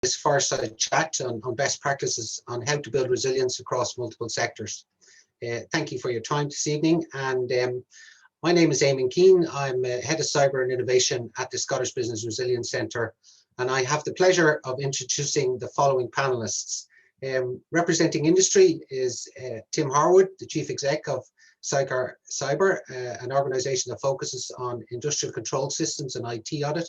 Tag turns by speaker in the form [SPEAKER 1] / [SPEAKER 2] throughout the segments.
[SPEAKER 1] this Fireside chat on best practices on how to build resilience across multiple sectors. Thank you for your time this evening. And my name is Eamon Keane. I'm Head of Cyber and Innovation at the Scottish Business Resilience Centre. And I have the pleasure of introducing the following panelists. Representing industry is Tim Harwood, the Chief Exec of SIKER Cyber, an organisation that focuses on industrial control systems and IT audit,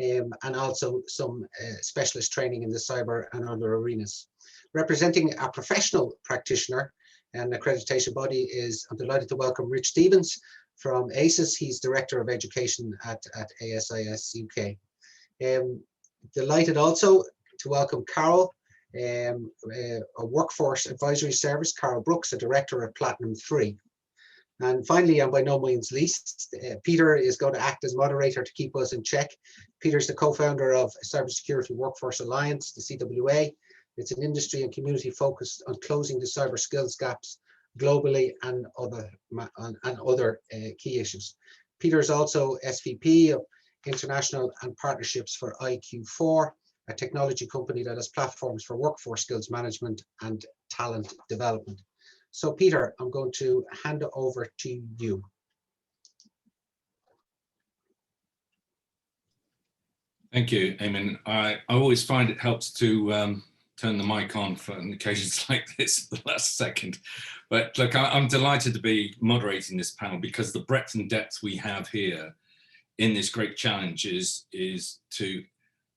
[SPEAKER 1] and also some specialist training in the cyber and other arenas. Representing a professional practitioner and accreditation body is, I'm delighted to welcome Rich Stevens from Asus. He's Director of Education at ASIS UK. Delighted also to welcome Carol, a Workforce Advisory Service, Carol Brooks, a Director at Platinum 3. And finally, and by no means least, Peter is going to act as moderator to keep us in check. Peter's the co-founder of Cybersecurity Workforce Alliance, the CWA. It's an industry and community focused on closing the cyber skills gaps globally and other key issues. Peter is also SVP of International and Partnerships for IQ4, a technology company that has platforms for workforce skills management and talent development. So Peter, I'm going to hand it over to you.
[SPEAKER 2] Thank you, Eamon. I always find it helps to turn the mic on for occasions like this at the last second. But look, I'm delighted to be moderating this panel because the breadth and depth we have here in this great challenge is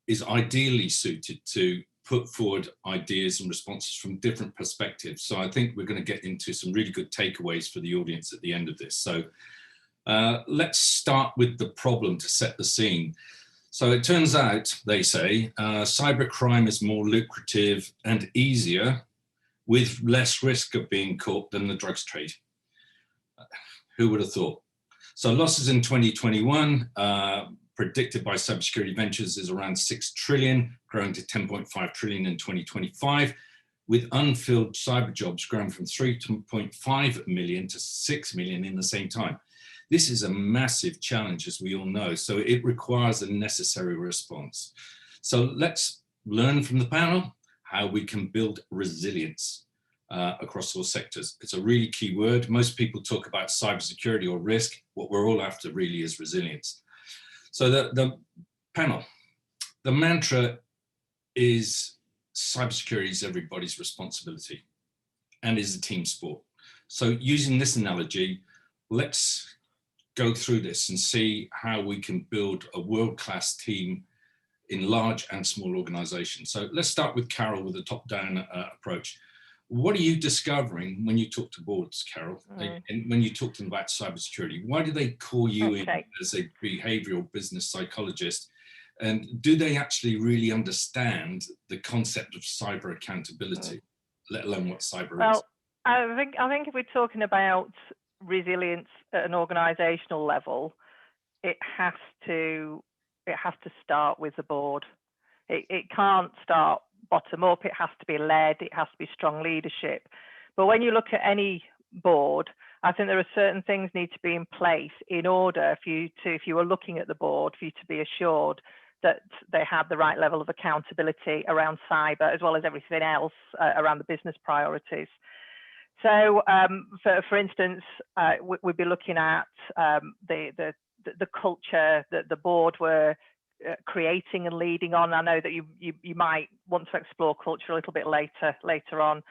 [SPEAKER 2] ideally suited to put forward ideas and responses from different perspectives. So I think we're going to get into some really good takeaways for the audience at the end of this. So let's start with the problem to set the scene. So it turns out, they say, cybercrime is more lucrative and easier with less risk of being caught than the drugs trade. Who would have thought? So losses in 2021, predicted by Cybersecurity Ventures, is around 6 trillion, growing to 10.5 trillion in 2025, with unfilled cyber jobs growing from 3.5 million to 6 million in the same time. This is a massive challenge, as we all know, so it requires a necessary response. So let's learn from the panel how we can build resilience across all sectors. It's a really key word. Most people talk about cybersecurity or risk. What we're all after really is resilience. So the panel, the mantra is cybersecurity is everybody's responsibility and is a team sport. So using this analogy, let's go through this and see how we can build a world-class team in large and small organizations. So let's start with Carol with a top-down approach. What are you discovering when you talk to boards, Carol, and when you talk to them about cybersecurity? Why do they call you in as a behavioral business psychologist? And do they actually really understand the concept of cyber accountability, let alone what cyber is?
[SPEAKER 3] I think if we're talking about resilience at an organizational level, it has to start with the board. It can't start bottom up. It has to be led. It has to be strong leadership. But when you look at any board, I think there are certain things need to be in place in order for you to, if you are looking at the board, for you to be assured that they have the right level of accountability around cyber, as well as everything else around the business priorities. So, for instance, we'd be looking at the culture that the board were creating and leading on. I know that you might want to explore culture a little bit later on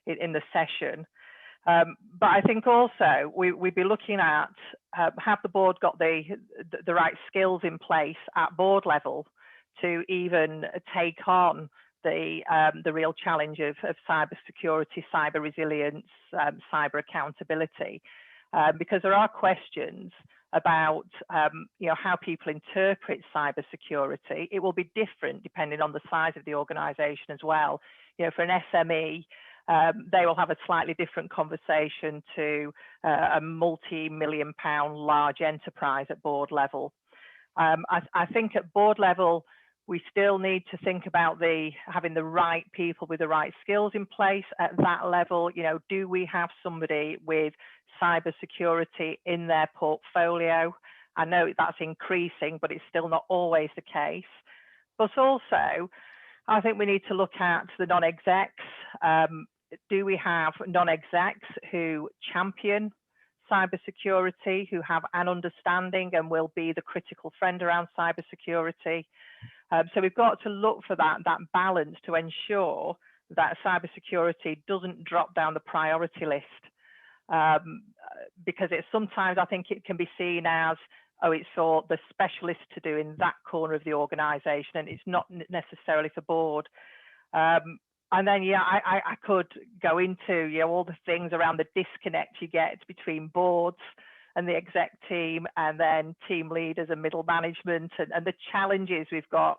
[SPEAKER 3] in the session. But I think also we'd be looking at have the board got the right skills in place at board level to even take on the real challenge of cyber security, cyber resilience, cyber accountability, because there are questions about how people interpret cyber security. It will be different depending on the size of the organization as well. For an SME, they will have a slightly different conversation to a multi-million-pound large enterprise at board level. I think at board level, we still need to think about having the right people with the right skills in place at that level. Do we have somebody with cyber security in their portfolio? I know that's increasing, but it's still not always the case. But also, I think we need to look at the non-execs. Do we have non-execs who champion cybersecurity, who have an understanding and will be the critical friend around cybersecurity? So we've got to look for that balance to ensure that cybersecurity doesn't drop down the priority list, because it's sometimes, I think it can be seen as, oh, it's for the specialists to do in that corner of the organisation, and it's not necessarily for board. And then, yeah, I could go into, you know, all the things around the disconnect you get between boards and the exec team, and then team leaders and middle management, and the challenges we've got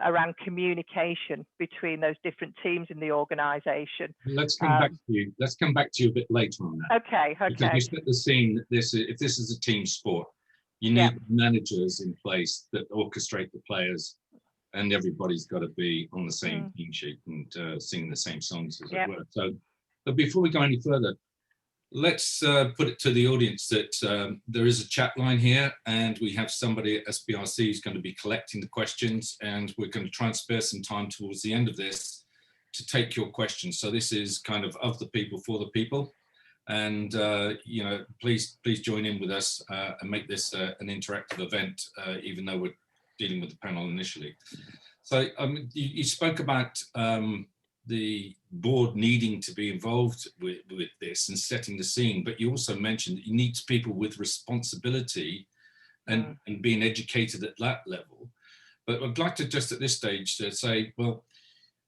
[SPEAKER 3] around communication between those different teams in the organisation.
[SPEAKER 2] Let's come back to you. Let's come back to you a bit later on that.
[SPEAKER 3] Okay.
[SPEAKER 2] Because we set the scene that if this is a team sport, you need managers in place that orchestrate the players, and everybody's got to be on the same team sheet and singing the same songs, as it were. So, but before we go any further, let's put it to the audience that there is a chat line here, and we have somebody at SBRC who's going to be collecting the questions, and we're going to try and spare some time towards the end of this to take your questions. So this is kind of the people for the people. And you know, please join in with us and make this an interactive event, even though we're dealing with the panel initially. So you spoke about the board needing to be involved with this and setting the scene, but you also mentioned that you need people with responsibility and being educated at that level. But I'd like to just at this stage to say, well,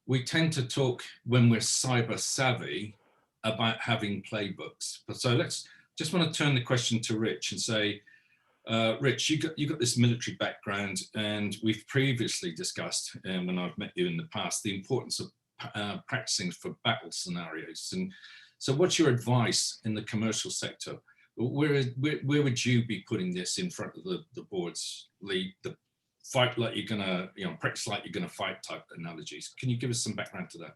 [SPEAKER 2] we tend to talk when we're cyber savvy about having playbooks. So just want to turn the question to Rich and say, Rich, you got this military background, and we've previously discussed, when I've met you in the past, the importance of practicing for battle scenarios. And so what's your advice in the commercial sector? Where would you be putting this in front of the boards, the fight like you're gonna, practice like you're gonna fight type analogies? Can you give us some background to that?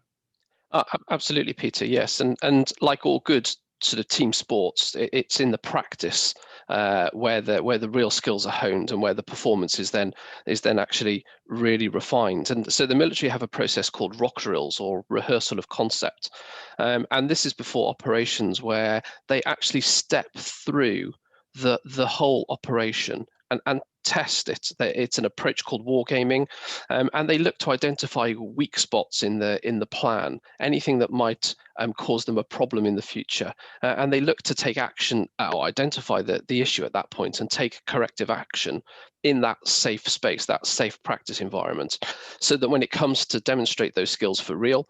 [SPEAKER 4] Absolutely, Peter. Yes, and like all good sort of team sports, it's in the practice where the real skills are honed and where the performance is then actually really refined. And so the military have a process called ROC drills, or rehearsal of concept, and this is before operations, where they actually step through the whole operation and test it. It's an approach called wargaming, and they look to identify weak spots in the plan, anything that might cause them a problem in the future, and they look to take action or identify the issue at that point and take corrective action in that safe space, that safe practice environment, so that when it comes to demonstrate those skills for real,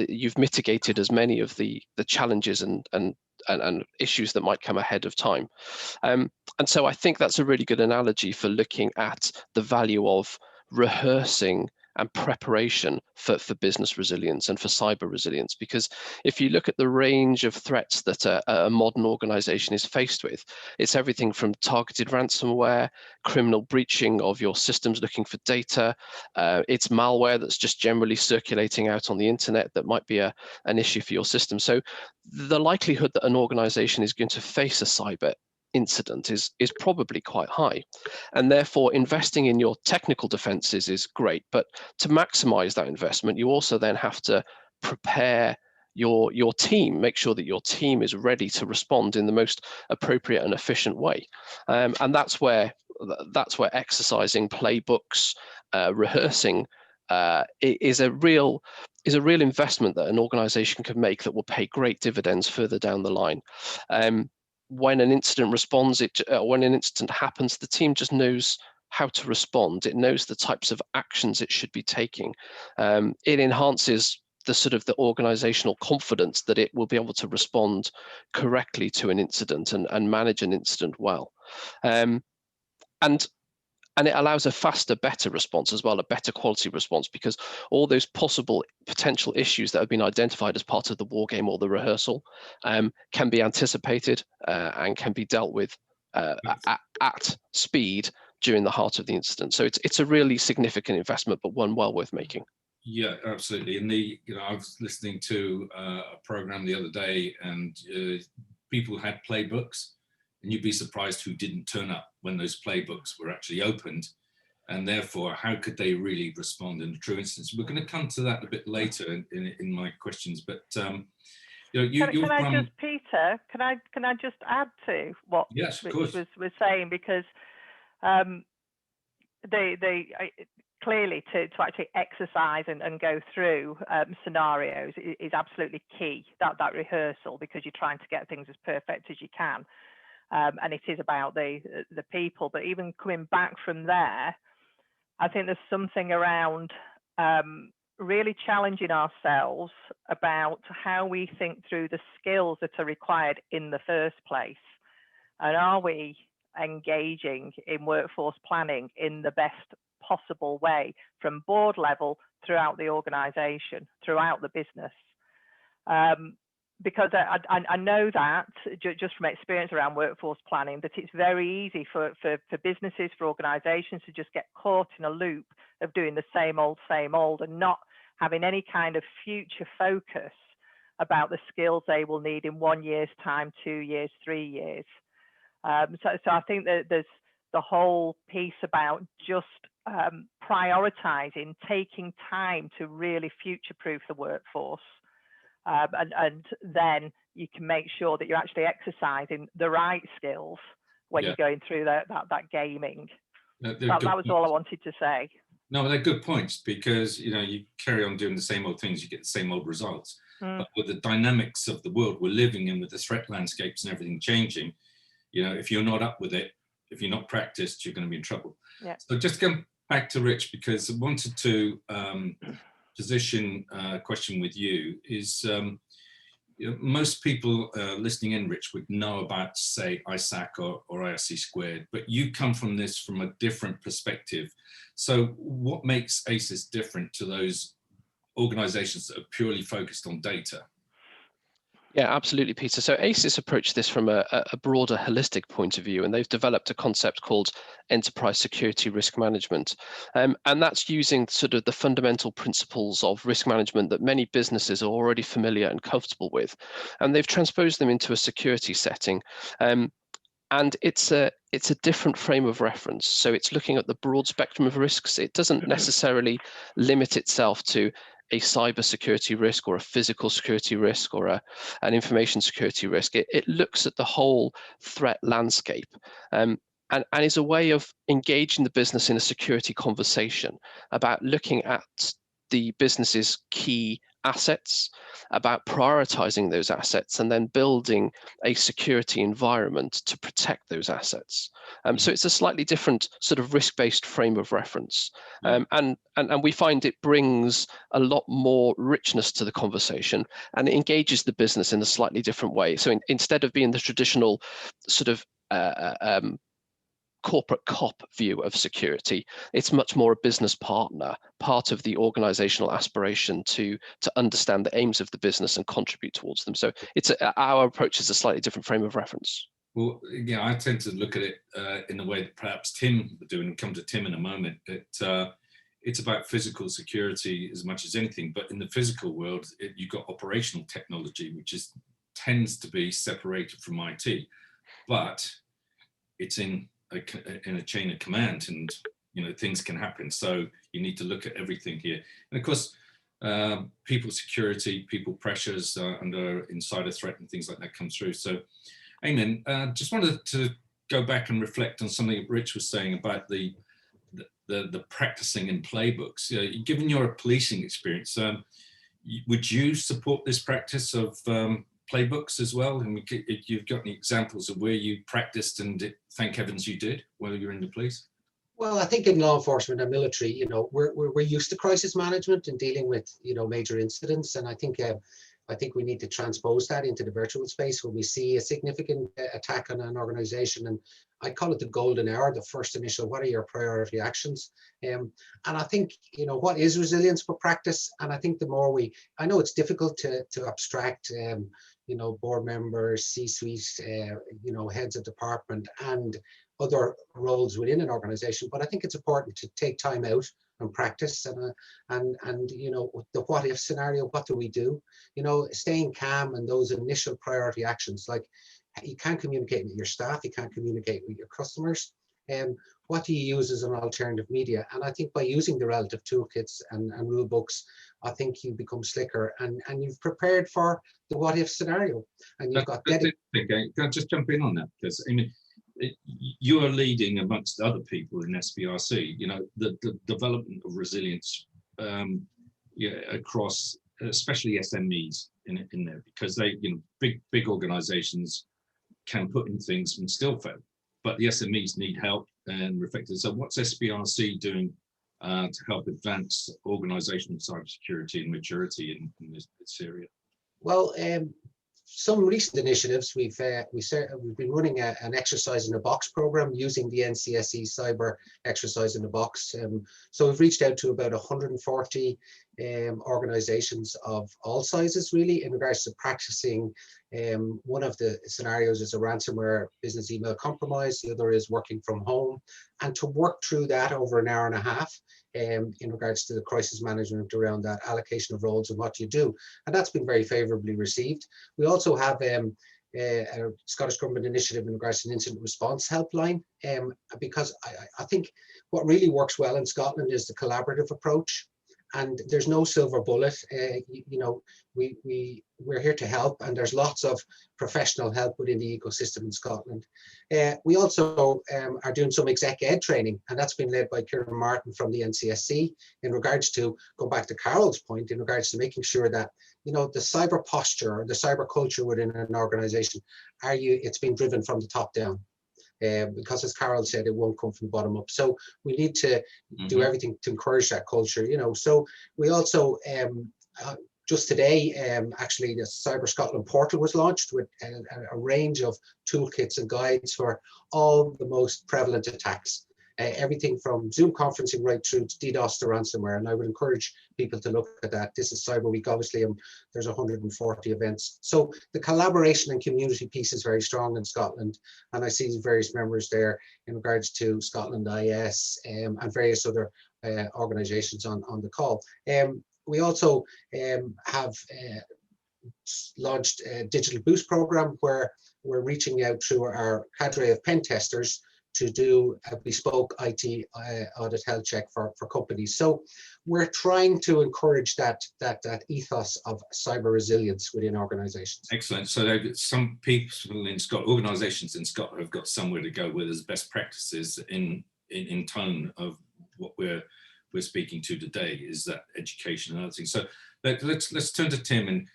[SPEAKER 4] you've mitigated as many of the challenges and issues that might come ahead of time. And so I think that's a really good analogy for looking at the value of rehearsing and preparation for business resilience and for cyber resilience. Because if you look at the range of threats that a modern organization is faced with, it's everything from targeted ransomware, criminal breaching of your systems looking for data, it's malware that's just generally circulating out on the internet that might be an issue for your system. So the likelihood that an organization is going to face a cyber incident is probably quite high, and therefore investing in your technical defenses is great, but to maximize that investment, you also then have to prepare your team, make sure that your team is ready to respond in the most appropriate and efficient way, and that's where exercising playbooks, rehearsing is a real investment that an organization can make that will pay great dividends further down the line. When an incident when an incident happens, the team just knows how to respond. It knows the types of actions it should be taking. It enhances the organizational confidence that it will be able to respond correctly to an incident and manage an incident well. And it allows a faster, better response as well, a better quality response, because all those possible potential issues that have been identified as part of the war game or the rehearsal can be anticipated and can be dealt with at speed during the heart of the incident. So it's a really significant investment, but one well worth making.
[SPEAKER 2] Yeah, absolutely. And I was listening to a program the other day, and people had playbooks, and you'd be surprised who didn't turn up when those playbooks were actually opened. and therefore how could they really respond in a true instance? We're going to come to that a bit later in my questions, but you know,
[SPEAKER 3] can I just, Peter, can I just add to what
[SPEAKER 2] yes, of
[SPEAKER 3] Rich
[SPEAKER 2] course.
[SPEAKER 3] was saying, because they clearly to actually exercise and go through scenarios is absolutely key, that rehearsal, because you're trying to get things as perfect as you can, and it is about the people. But even coming back from there, I think there's something around really challenging ourselves about how we think through the skills that are required in the first place, and are we engaging in workforce planning in the best possible way from board level throughout the organization, throughout the business. Because I know that just from experience around workforce planning, that it's very easy for businesses, for organizations to just get caught in a loop of doing the same old, and not having any kind of future focus about the skills they will need in 1 year's time, 2 years, 3 years. So I think that there's the whole piece about just prioritizing, taking time to really future-proof the workforce, and then you can make sure that you're actually exercising the right skills when you're going through that gaming. That was all I wanted to say.
[SPEAKER 2] No, they're good points, because you know, you carry on doing the same old things, you get the same old results. But with the dynamics of the world we're living in, with the threat landscapes and everything changing, you know, if you're not up with it, if you're not practiced, you're going to be in trouble. Yeah. So just come back to Rich, because I wanted to position a question with you. Is you know, most people listening in, Rich, would know about, say, ISAC or IRC squared, but you come from this from a different perspective. So what makes Asus different to those organizations that are purely focused on data?
[SPEAKER 4] Yeah, absolutely, Peter. So Asus approached this from a broader holistic point of view, and they've developed a concept called enterprise security risk management. And that's using sort of the fundamental principles of risk management that many businesses are already familiar and comfortable with. And they've transposed them into a security setting. And it's a different frame of reference. So it's looking at the broad spectrum of risks. It doesn't necessarily limit itself to a cyber security risk or a physical security risk or an information security risk. It looks at the whole threat landscape, and is a way of engaging the business in a security conversation about looking at the business's key assets, about prioritizing those assets, and then building a security environment to protect those assets. So it's a slightly different sort of risk-based frame of reference. And we find it brings a lot more richness to the conversation, and it engages the business in a slightly different way. So instead of being the traditional sort of corporate cop view of security, it's much more a business partner, part of the organizational aspiration to understand the aims of the business and contribute towards them. So our approach is a slightly different frame of reference.
[SPEAKER 2] Well, yeah, I tend to look at it in the way that perhaps Tim would do, and come to Tim in a moment. It's about physical security as much as anything, but in the physical world, you've got operational technology, which tends to be separated from IT, but it's in a chain of command, and you know, things can happen. So you need to look at everything here, and of course, people security, people pressures under insider threat and things like that come through. So, Eamon, just wanted to go back and reflect on something Rich was saying about the practicing in playbooks. You know, given your policing experience, would you support this practice of playbooks as well? And you've got any examples of where you practiced and thank heavens you did while you were in the police?
[SPEAKER 1] Well, I think in law enforcement and military, you know, we're used to crisis management and dealing with, you know, major incidents. And I think we need to transpose that into the virtual space when we see a significant attack on an organization. And I call it the golden hour, the first initial, what are your priority actions? And I think, you know, what is resilience but practice? And I think the more I know it's difficult to abstract, you know, board members, C-suite, you know, heads of department and other roles within an organization, but I think it's important to take time out and practice and you know, the what if scenario, what do we do? You know, staying calm and those initial priority actions, like you can't communicate with your staff, you can't communicate with your customers. what do you use as an alternative media? And I think by using the relative toolkits and rule books, I think you become slicker and you've prepared for the what if scenario. And you've got
[SPEAKER 2] Can I just jump in on that? Because I mean, you are leading amongst other people in SBRC, you know, the development of resilience across, especially SMEs in there, because they, you know, big organizations can put in things and still fail, but the SMEs need help and reflected. So what's SBRC doing to help advance organizational cybersecurity and maturity in this area?
[SPEAKER 1] Well, some recent initiatives, we've been running an exercise in a box program using the NCSE cyber exercise in the box. So we've reached out to about 140 organizations of all sizes, really, in regards to practicing. One of the scenarios is a ransomware business email compromise. The other is working from home, and to work through that over an hour and a half in regards to the crisis management around that allocation of roles and what you do. And that's been very favorably received. We also have a Scottish Government initiative in regards to an incident response helpline, because I think what really works well in Scotland is the collaborative approach. And there's no silver bullet. You know, we're here to help, and there's lots of professional help within the ecosystem in Scotland. We also are doing some exec ed training, and that's been led by Kieran Martin from the NCSC in regards to, go back to Carol's point, in regards to making sure that, you know, the cyber posture, the cyber culture within an organization, it's being driven from the top down. Because as Carol said, it won't come from the bottom up. So we need to do everything to encourage that culture, you know. So we also, just today, actually the Cyber Scotland portal was launched with a range of toolkits and guides for all the most prevalent attacks. Everything from Zoom conferencing right through to DDoS to ransomware. And I would encourage people to look at that. This is Cyber Week, obviously, and there's 140 events. So the collaboration and community piece is very strong in Scotland. And I see various members there in regards to Scotland IS and various other organizations on the call. We also have launched a Digital Boost program where we're reaching out through our cadre of pen testers to do a bespoke IT audit health check for companies. So we're trying to encourage that ethos of cyber resilience within organizations.
[SPEAKER 2] Excellent. So some people in Scotland, organizations in Scotland have got somewhere to go where there's best practices in tone of what we're speaking to today, is that education and other things. So let's turn to Tim and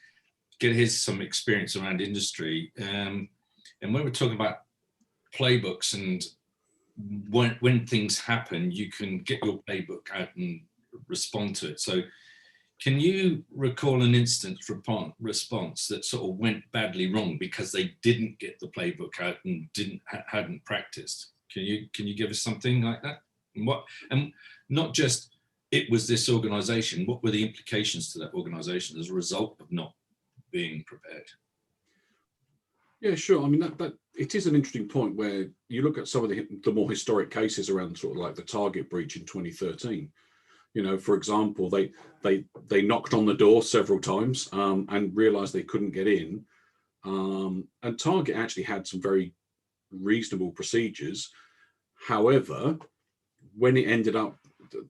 [SPEAKER 2] get some experience around industry. And when we're talking about playbooks and when things happen, you can get your playbook out and respond to it. So can you recall an instant response that sort of went badly wrong because they didn't get the playbook out and hadn't practiced? Can you give us something like that? And not just it was this organization, what were the implications to that organization as a result of not being prepared?
[SPEAKER 5] Yeah, sure. I mean, that it is an interesting point where you look at some of the more historic cases around sort of like the Target breach in 2013. You know, for example, they knocked on the door several times and realized they couldn't get in. And Target actually had some very reasonable procedures. However, when it ended up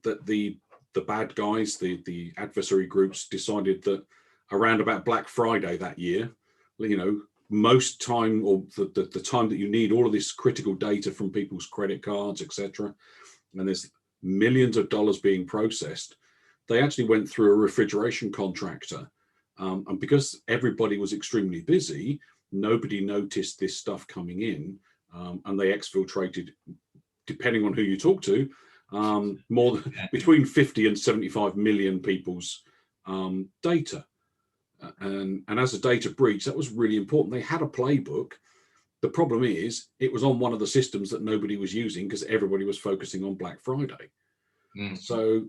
[SPEAKER 5] that the bad guys, the adversary groups, decided that around about Black Friday that year, you know, most time, or the time that you need all of this critical data from people's credit cards, etc., and there's millions of dollars being processed, they actually went through a refrigeration contractor. And because everybody was extremely busy, nobody noticed this stuff coming in, and they exfiltrated, depending on who you talk to, more than between 50 and 75 million people's data. And as a data breach, that was really important. They had a playbook. The problem is it was on one of the systems that nobody was using because everybody was focusing on Black Friday. So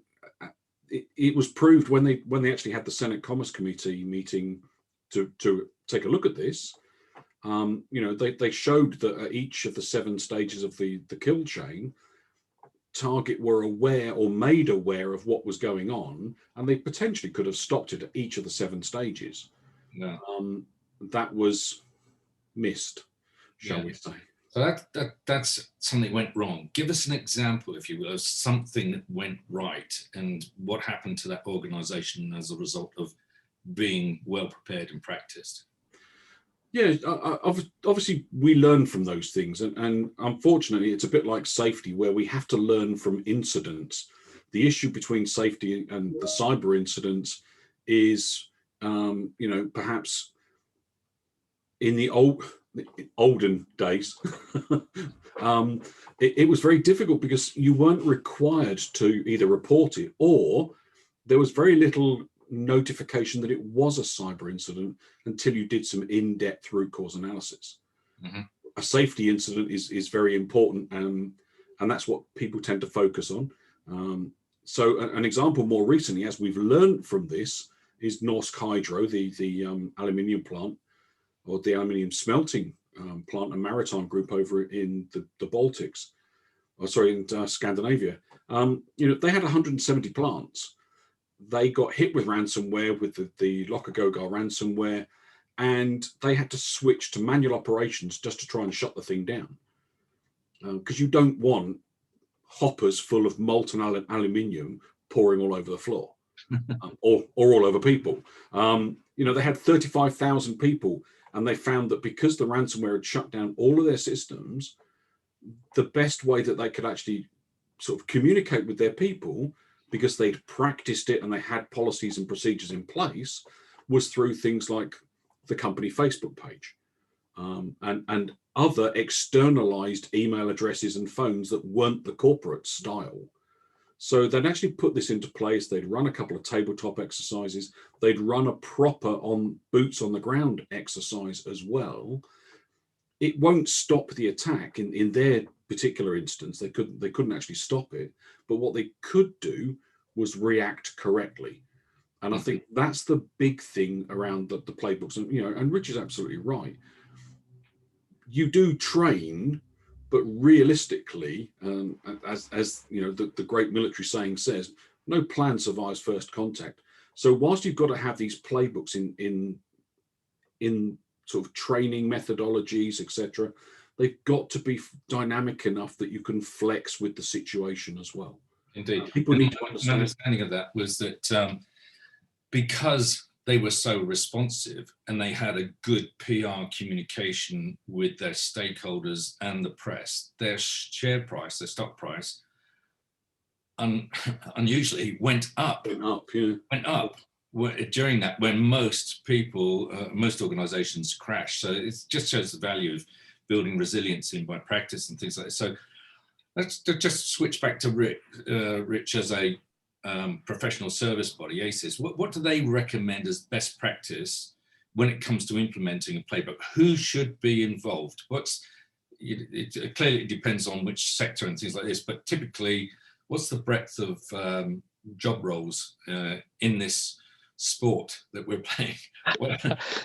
[SPEAKER 5] it was proved when they actually had the Senate Commerce Committee meeting to take a look at this. You know, they showed that at each of the 7 stages of the kill chain, Target were aware or made aware of what was going on, and they potentially could have stopped it at each of the 7 stages.
[SPEAKER 2] Yeah.
[SPEAKER 5] That was missed, shall we say.
[SPEAKER 2] So that's something that went wrong. Give us an example, if you will, of something that went right and what happened to that organization as a result of being well prepared and practiced.
[SPEAKER 5] Yeah, obviously we learn from those things, and unfortunately it's a bit like safety, where we have to learn from incidents. The issue between safety and the cyber incidents is, perhaps in the olden days, it was very difficult because you weren't required to either report it, or there was very little notification that it was a cyber incident until you did some in-depth root cause analysis.
[SPEAKER 2] Mm-hmm.
[SPEAKER 5] A safety incident is very important, and that's what people tend to focus on. So an example more recently, as we've learned from this, is Norsk Hydro, the aluminium plant, or the aluminium smelting plant and maritime group over in the Baltics, in Scandinavia. They had 170 plants. They got hit with ransomware, with the Lokagogar ransomware, and they had to switch to manual operations just to try and shut the thing down. Because you don't want hoppers full of molten aluminium pouring all over the floor, or all over people. They had 35,000 people, and they found that because the ransomware had shut down all of their systems, the best way that they could actually sort of communicate with their people, because they'd practiced it and they had policies and procedures in place, was through things like the company Facebook page, and other externalized email addresses and phones that weren't the corporate style. So they'd actually put this into place. They'd run a couple of tabletop exercises. They'd run a proper boots on the ground exercise as well. It won't stop the attack in their particular instance. They couldn't actually stop it. But what they could do was react correctly. And I think that's the big thing around the playbooks. And Rich is absolutely right. You do train, but realistically, as the great military saying says, no plan survives first contact. So whilst you've got to have these playbooks in sort of training methodologies, etc., they've got to be dynamic enough that you can flex with the situation as well.
[SPEAKER 2] Indeed.
[SPEAKER 5] People need to understand.
[SPEAKER 2] My understanding of that was that because they were so responsive and they had a good PR communication with their stakeholders and the press, their share price, their stock price, unusually went up. Went up during that, when most people, most organizations crashed. So it just shows the value of building resiliency by practice and things like that. So let's just switch back to Rich as a professional service body, Asus. What do they recommend as best practice when it comes to implementing a playbook? Who should be involved? It clearly depends on which sector and things like this, but typically, what's the breadth of job roles in this sport that we're playing?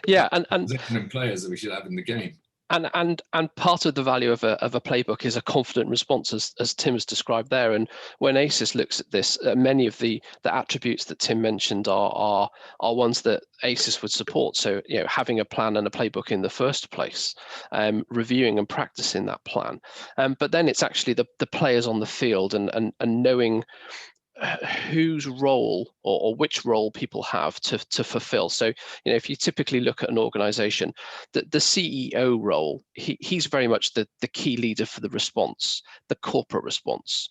[SPEAKER 4] Yeah, and
[SPEAKER 2] players that we should have in the game.
[SPEAKER 4] And part of the value of a playbook is a confident response, as Tim has described there. And when Asus looks at this, many of the attributes that Tim mentioned are ones that Asus would support. So having a plan and a playbook in the first place, reviewing and practicing that plan. But then it's actually the players on the field and knowing whose role or which role people have to fulfill. So, if you typically look at an organization, the CEO role, he's very much the key leader for the response, the corporate response.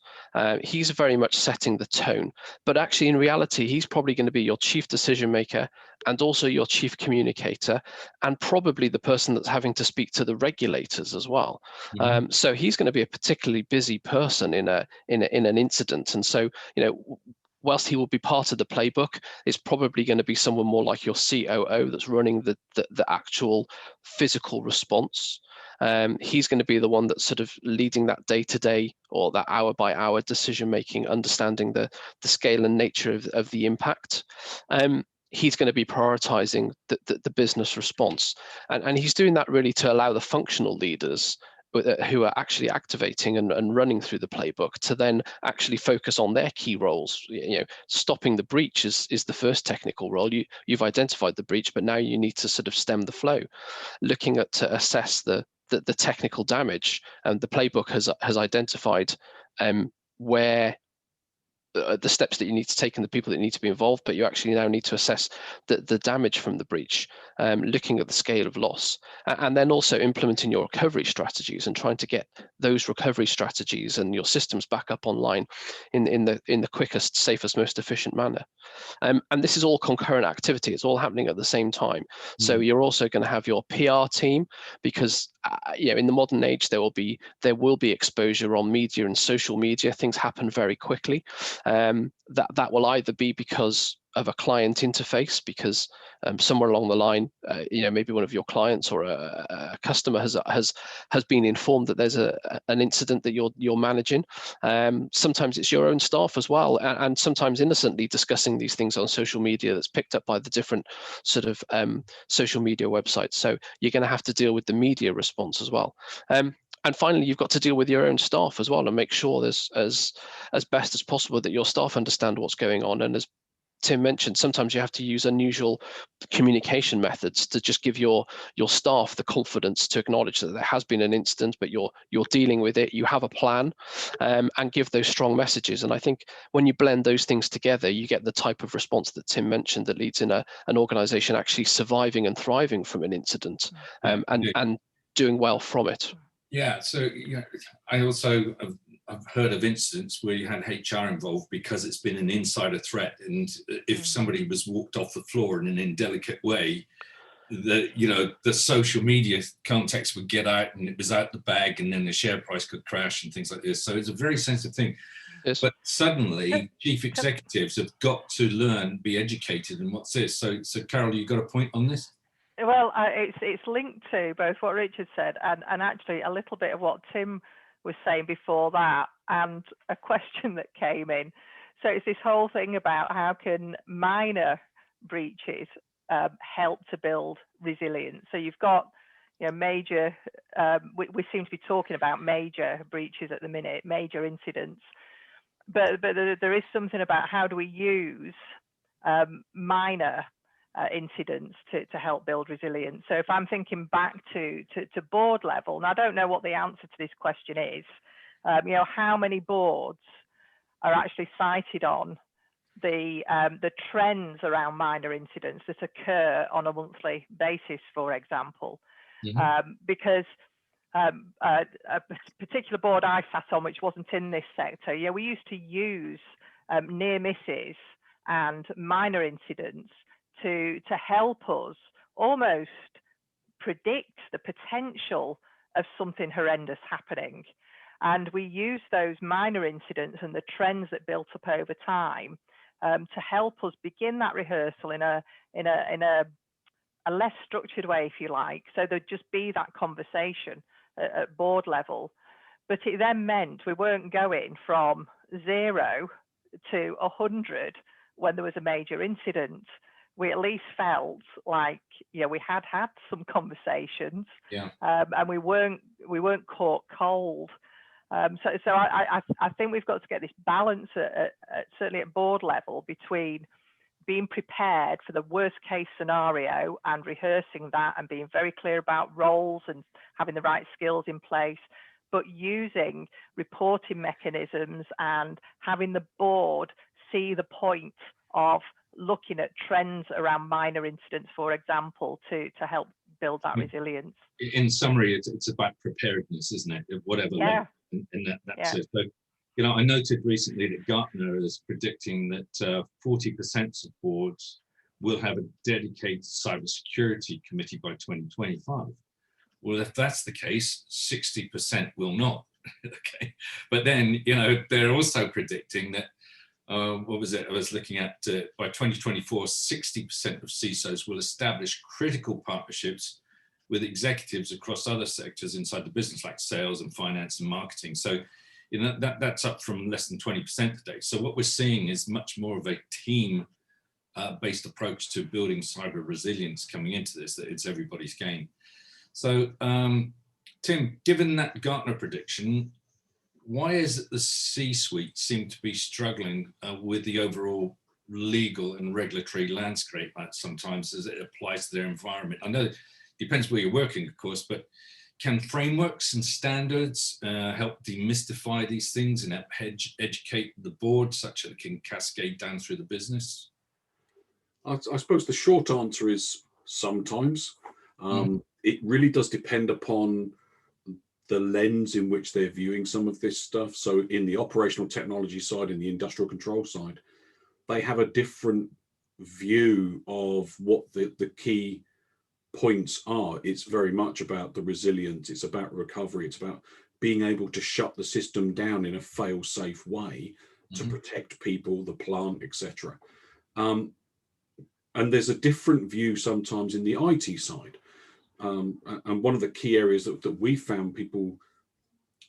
[SPEAKER 4] He's very much setting the tone, but actually in reality, he's probably going to be your chief decision maker and also your chief communicator, and probably the person that's having to speak to the regulators as well. Mm-hmm. So he's going to be a particularly busy person in an incident. And so, whilst he will be part of the playbook, it's probably going to be someone more like your COO that's running the actual physical response. He's going to be the one that's sort of leading that day-to-day or that hour-by-hour decision-making, understanding the scale and nature of the impact. He's going to be prioritizing the business response. And he's doing that really to allow the functional leaders who are actually activating and running through the playbook to then actually focus on their key roles. Stopping the breach is the first technical role. You've identified the breach, but now you need to sort of stem the flow, looking at to assess the the technical damage, and the playbook has identified where the steps that you need to take and the people that need to be involved, but you actually now need to assess the damage from the breach, looking at the scale of loss, and then also implementing your recovery strategies and trying to get those recovery strategies and your systems back up online in the quickest, safest, most efficient manner. And this is all concurrent activity. It's all happening at the same time. So you're also going to have your PR team, because in the modern age there will be exposure on media and social media. Things happen very quickly. That will either be because of a client interface, because somewhere along the line, maybe one of your clients or a customer has been informed that there's an incident that you're managing. Sometimes it's your own staff as well, and sometimes innocently discussing these things on social media that's picked up by the different sort of social media websites. So you're going to have to deal with the media response as well. And finally, you've got to deal with your own staff as well, and make sure there's as best as possible that your staff understand what's going on. And as Tim mentioned, sometimes you have to use unusual communication methods to just give your staff the confidence to acknowledge that there has been an incident, but you're dealing with it, you have a plan, and give those strong messages. And I think when you blend those things together, you get the type of response that Tim mentioned that leads in an organization actually surviving and thriving from an incident, and doing well from it.
[SPEAKER 2] Yeah, so I also I've heard of incidents where you had HR involved because it's been an insider threat, and if somebody was walked off the floor in an indelicate way, the social media context would get out and it was out the bag, and then the share price could crash and things like this. So it's a very sensitive thing. Yes. But suddenly chief executives have got to learn, be educated in what's this. So Carol, you got a point on this?
[SPEAKER 3] Well, it's linked to both what Richard said and actually a little bit of what Tim was saying before that, and a question that came in. So it's this whole thing about how can minor breaches help to build resilience. So you've got major, we seem to be talking about major breaches at the minute, major incidents, but there is something about how do we use minor incidents to help build resilience. So if I'm thinking back to board level, and I don't know what the answer to this question is, how many boards are actually cited on the trends around minor incidents that occur on a monthly basis, for example, because a particular board I sat on, which wasn't in this sector, we used to use near misses and minor incidents to help us almost predict the potential of something horrendous happening. And we use those minor incidents and the trends that built up over time to help us begin that rehearsal in a less structured way, if you like. So there'd just be that conversation at board level. But it then meant we weren't going from 0 to 100 when there was a major incident. We at least felt like we had some conversations, and we weren't caught cold. So I think we've got to get this balance certainly at board level between being prepared for the worst case scenario and rehearsing that and being very clear about roles and having the right skills in place, but using reporting mechanisms and having the board see the point of looking at trends around minor incidents, for example, to help build that resilience. In
[SPEAKER 2] summary, it's about preparedness, isn't it? At whatever level, and that's it. So, I noted recently that Gartner is predicting that 40% of boards will have a dedicated cybersecurity committee by 2025. Well, if that's the case, 60% will not. Okay, but then they're also predicting that. What was it? I was looking at by 2024, 60% of CISOs will establish critical partnerships with executives across other sectors inside the business, like sales and finance and marketing. So, that's up from less than 20% today. So what we're seeing is much more of a team-based approach to building cyber resilience coming into this, that it's everybody's game. So, Tim, given that Gartner prediction, why is it the C-suite seem to be struggling with the overall legal and regulatory landscape sometimes as it applies to their environment? I know it depends where you're working, of course, but can frameworks and standards help demystify these things and help educate the board such that it can cascade down through the business?
[SPEAKER 5] I suppose the short answer is sometimes. It really does depend upon the lens in which they're viewing some of this stuff. So in the operational technology side, in the industrial control side, they have a different view of what the key points are. It's very much about the resilience, it's about recovery, it's about being able to shut the system down in a fail-safe way to protect people, the plant, etc. And there's a different view sometimes in the IT side. And one of the key areas that we found people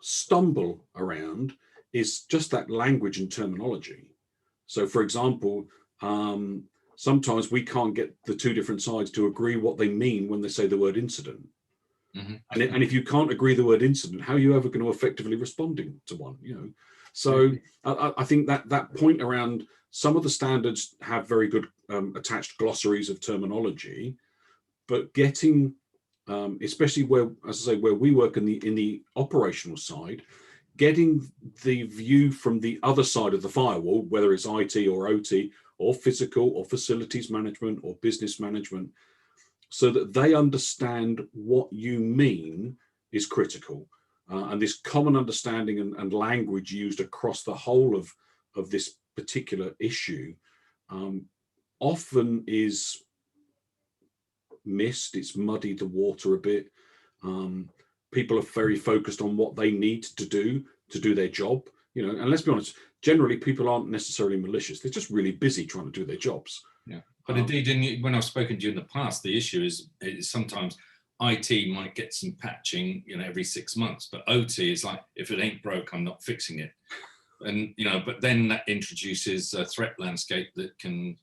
[SPEAKER 5] stumble around is just that language and terminology. So for example, sometimes we can't get the two different sides to agree what they mean when they say the word incident. And if you can't agree the word incident, how are you ever going to effectively responding to one? You know, so I think that point around some of the standards have very good attached glossaries of terminology, but getting especially where, as I say, where we work in the operational side, getting the view from the other side of the firewall, whether it's IT or OT or physical or facilities management or business management, so that they understand what you mean is critical. And this common understanding and language used across the whole of this particular issue often is missed. It's muddied the water a bit. People are very focused on what they need to do their job, you know, and let's be honest, generally people aren't necessarily malicious. They're just really busy trying to do their jobs.
[SPEAKER 2] Yeah, but indeed, when I've spoken to you in the past, the issue is sometimes IT might get some patching, you know, every 6 months, but OT is like, if it ain't broke, I'm not fixing it. And, you know, but then that introduces a threat landscape that can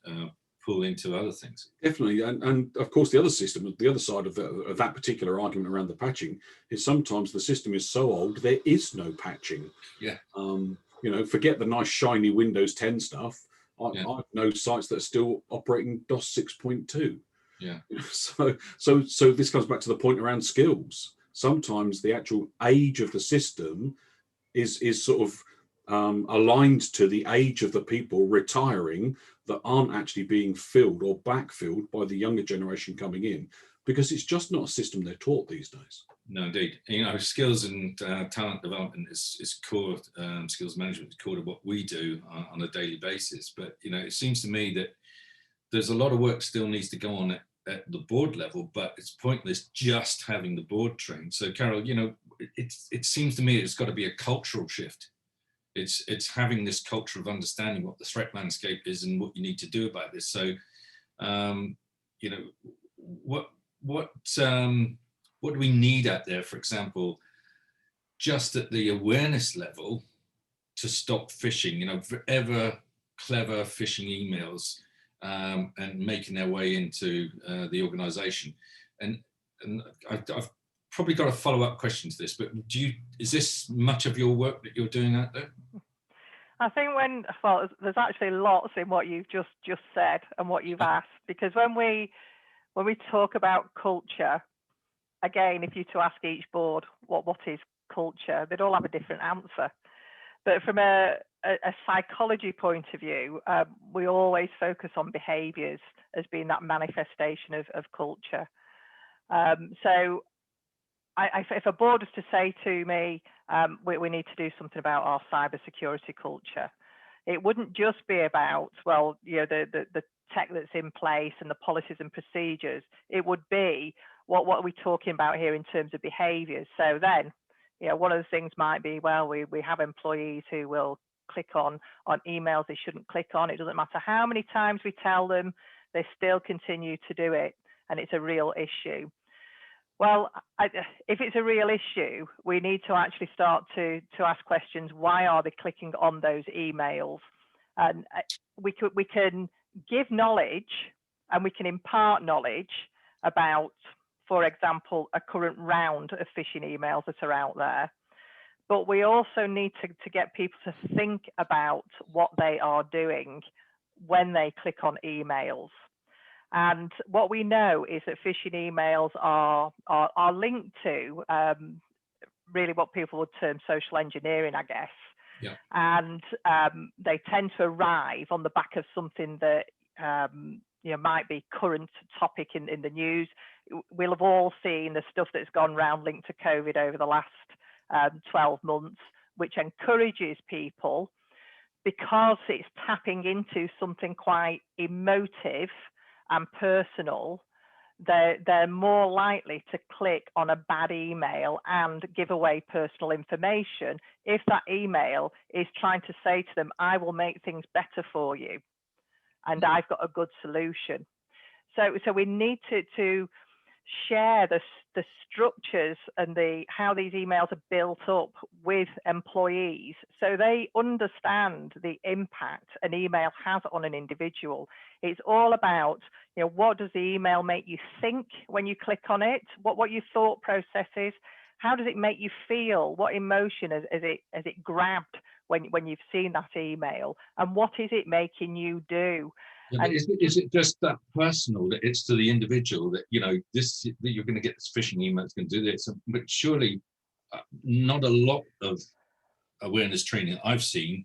[SPEAKER 2] pull into other things.
[SPEAKER 5] Definitely, and of course the other system, the other side of that particular argument around the patching is sometimes the system is so old there is no patching.
[SPEAKER 2] Yeah.
[SPEAKER 5] You know, forget the nice shiny Windows 10 stuff. I know sites that are still operating DOS 6.2.
[SPEAKER 2] Yeah.
[SPEAKER 5] So this comes back to the point around skills. Sometimes the actual age of the system is sort of aligned to the age of the people retiring that aren't actually being filled or backfilled by the younger generation coming in, because it's just not a system they're taught these days.
[SPEAKER 2] No, indeed. You know, skills and talent development is core, skills management is core to what we do on a daily basis. But, you know, it seems to me that there's a lot of work still needs to go on at the board level, but it's pointless just having the board trained. So, Carol, you know, it seems to me it's got to be a cultural shift. It's having this culture of understanding what the threat landscape is and what you need to do about this. So, you know, what do we need out there, for example, just at the awareness level to stop phishing, you know, ever clever phishing emails and making their way into the organization. And I've probably got a follow-up question to this, but is this much of your work that you're doing out there?
[SPEAKER 3] I think there's actually lots in what you've just said and what you've asked, because when we talk about culture, again, if you to ask each board what is culture, they'd all have a different answer. But from a psychology point of view, we always focus on behaviours as being that manifestation of culture. So if a board was to say to me, we need to do something about our cybersecurity culture, it wouldn't just be about, well, you know, the tech that's in place and the policies and procedures. It would be what are we talking about here in terms of behaviours. So then, you know, one of the things might be, well, we have employees who will click on emails they shouldn't click on. It doesn't matter how many times we tell them, they still continue to do it, and it's a real issue. Well, if it's a real issue, we need to actually start to ask questions. Why are they clicking on those emails? And we can give knowledge and we can impart knowledge about, for example, a current round of phishing emails that are out there. But we also need to get people to think about what they are doing when they click on emails. And what we know is that phishing emails are linked to really what people would term social engineering, I guess.
[SPEAKER 2] Yeah.
[SPEAKER 3] And they tend to arrive on the back of something that might be current topic in the news. We'll have all seen the stuff that's gone around linked to COVID over the last 12 months, which encourages people, because it's tapping into something quite emotive and personal, they're more likely to click on a bad email and give away personal information if that email is trying to say to them, I will make things better for you, and I've got a good solution. So we need to share the structures and how these emails are built up with employees, so they understand the impact an email has on an individual. It's all about, what does the email make you think when you click on it? What your thought process is? How does it make you feel? What emotion has it grabbed when you've seen that email? And what is it making you do?
[SPEAKER 2] Yeah, but is it just that personal, that it's to the individual, that that you're going to get this phishing email, it's going to do this? But surely not a lot of awareness training I've seen